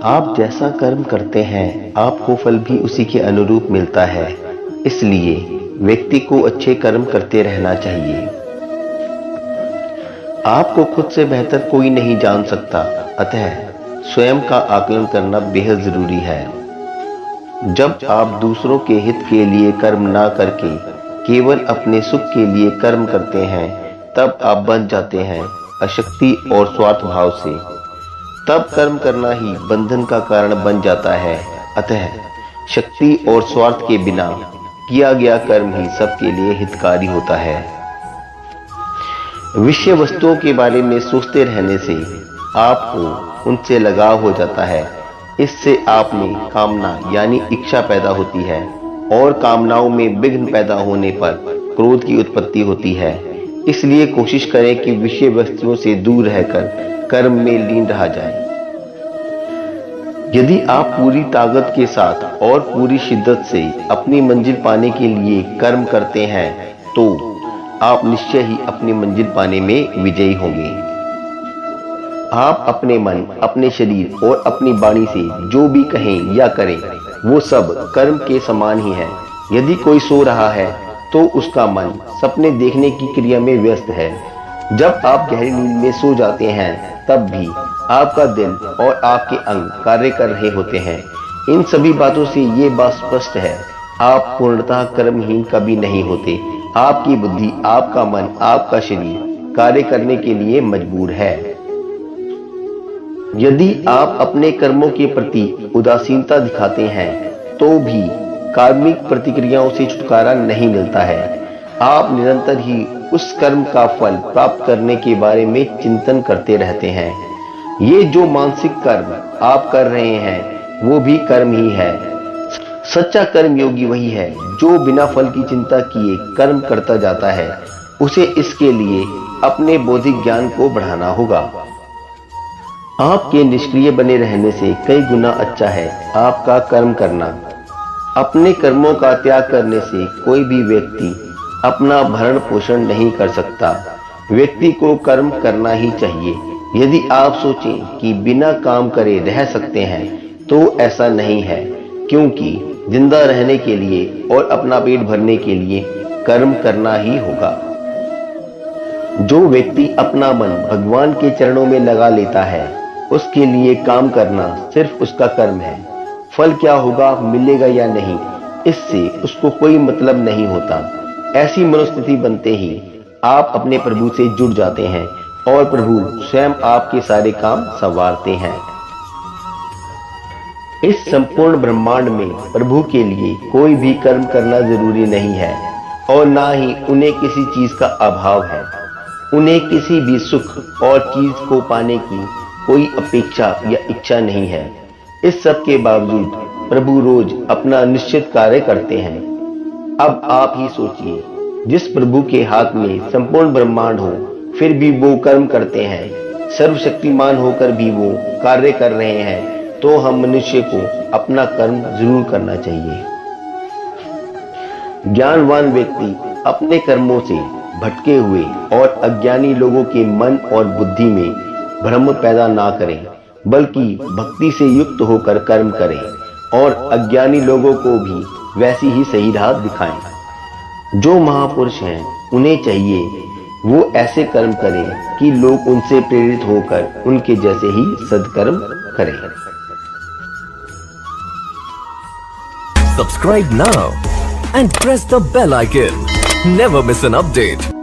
आप जैसा कर्म करते हैं आपको फल भी उसी के अनुरूप मिलता है। इसलिए व्यक्ति को अच्छे कर्म करते रहना चाहिए। आपको खुद से बेहतर कोई नहीं जान सकता, अतः स्वयं का आकलन करना बेहद जरूरी है। जब आप दूसरों के हित के लिए कर्म ना करके केवल अपने सुख के लिए कर्म करते हैं, तब आप बन जाते हैं अशक्ति और स्वार्थ भाव से। तब कर्म करना ही बंधन का कारण बन जाता है। अतः शक्ति और स्वार्थ के बिना किया गया कर्म ही सबके लिए हितकारी होता है। विषय वस्तुओं के बारे में सोचते रहने से आपको उनसे लगाव हो जाता है। इससे आप में कामना यानी इच्छा पैदा होती है और कामनाओं में विघ्न पैदा होने पर क्रोध की उत्पत्ति होती है। इसलिए कोशिश करें कि विषय वस्तुओं से दूर रहकर कर्म में लीन रहा जाए। यदि आप पूरी ताकत के साथ और पूरी शिद्दत से अपनी मंजिल पाने के लिए कर्म करते हैं तो आप निश्चय ही अपनी मंजिल पाने में विजयी होंगे। आप अपने मन, अपने शरीर और अपनी वाणी से जो भी कहें या करें वो सब कर्म के समान ही है। यदि कोई सो रहा है तो उसका मन सपने देखने की क्रिया में व्यस्त है। जब आप गहरी नींद में सो जाते हैं तब भी आपका दिल और आपके अंग कार्य कर रहे होते हैं। इन सभी बातों से ये बात स्पष्ट है, आप पूर्णतः कर्महीन कभी नहीं होते। आपकी बुद्धि, आपका मन, आपका शरीर कार्य करने के लिए मजबूर है। यदि आप अपने कर्मों के प्रति उदासीनता दिखाते हैं तो भी कार्मिक प्रतिक्रियाओं से छुटकारा नहीं मिलता है। आप निरंतर ही उस कर्म का फल प्राप्त करने के बारे में चिंतन करते रहते हैं। ये जो मानसिक कर्म आप कर रहे हैं वो भी कर्म ही है। सच्चा कर्म योगी वही है जो बिना फल की चिंता किए कर्म करता जाता है। उसे इसके लिए अपने बौद्धिक ज्ञान को बढ़ाना होगा। आपके निष्क्रिय बने रहने से कई गुना अच्छा है आपका कर्म करना। अपने कर्मों का त्याग करने से कोई भी व्यक्ति अपना भरण पोषण नहीं कर सकता। व्यक्ति को कर्म करना ही चाहिए। यदि आप सोचें कि बिना काम करे रह सकते हैं तो ऐसा नहीं है, क्योंकि जिंदा रहने के लिए और अपना पेट भरने के लिए कर्म करना ही होगा। जो व्यक्ति अपना मन भगवान के चरणों में लगा लेता है उसके लिए काम करना सिर्फ उसका कर्म है। फल क्या होगा, मिलेगा या नहीं, इससे उसको कोई मतलब नहीं होता। ऐसी मनोस्थिति बनते ही आप अपने प्रभु से जुड़ जाते हैं और प्रभु स्वयं आपके सारे काम संवारते हैं। इस संपूर्ण ब्रह्मांड में प्रभु के लिए कोई भी कर्म करना जरूरी नहीं है और ना ही उन्हें किसी चीज का अभाव है। उन्हें किसी भी सुख और चीज को पाने की कोई अपेक्षा या इच्छा नहीं है। इस सब के बावजूद प्रभु रोज अपना निश्चित कार्य करते हैं। अब आप ही सोचिए, जिस प्रभु के हाथ में संपूर्ण ब्रह्मांड हो फिर भी वो कर्म करते हैं, सर्वशक्तिमान होकर भी वो कार्य कर रहे हैं, तो हम मनुष्य को अपना कर्म जरूर करना चाहिए। ज्ञानवान व्यक्ति अपने कर्मों से भटके हुए और अज्ञानी लोगों के मन और बुद्धि में भ्रम पैदा ना करें, बल्कि भक्ति से युक्त होकर कर्म करें और अज्ञानी लोगों को भी वैसी ही सही राह दिखाएं। जो महापुरुष हैं उन्हें चाहिए वो ऐसे कर्म करें कि लोग उनसे प्रेरित होकर उनके जैसे ही सद्कर्म करें। Subscribe now and press the bell icon. Never miss an update.